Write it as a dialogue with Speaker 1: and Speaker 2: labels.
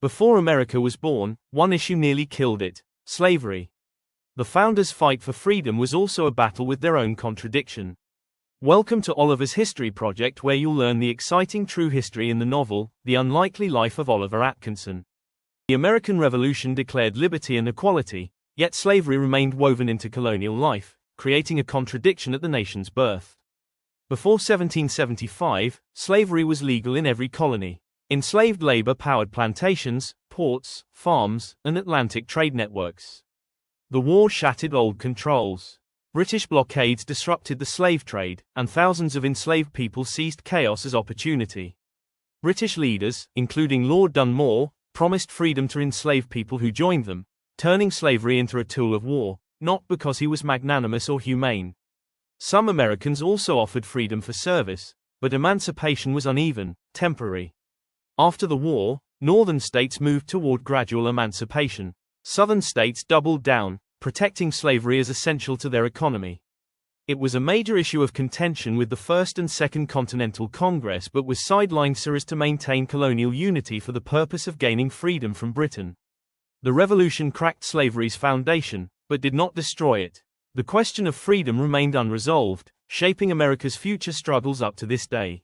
Speaker 1: Before America was born, one issue nearly killed it: slavery. The founders' fight for freedom was also a battle with their own contradiction. Welcome to Oliver's History Project, where you'll learn the exciting true history in the novel, The Unlikely Life of Oliver Atkinson. The American Revolution declared liberty and equality, yet slavery remained woven into colonial life, creating a contradiction at the nation's birth. Before 1775, slavery was legal in every colony. Enslaved labor powered plantations, ports, farms, and Atlantic trade networks. The war shattered old controls. British blockades disrupted the slave trade, and thousands of enslaved people seized chaos as opportunity. British leaders, including Lord Dunmore, promised freedom to enslaved people who joined them, turning slavery into a tool of war, not because he was magnanimous or humane. Some Americans also offered freedom for service, but emancipation was uneven, temporary. After the war, northern states moved toward gradual emancipation. Southern states doubled down, protecting slavery as essential to their economy. It was a major issue of contention with the First and Second Continental Congress, but was sidelined so as to maintain colonial unity for the purpose of gaining freedom from Britain. The Revolution cracked slavery's foundation, but did not destroy it. The question of freedom remained unresolved, shaping America's future struggles up to this day.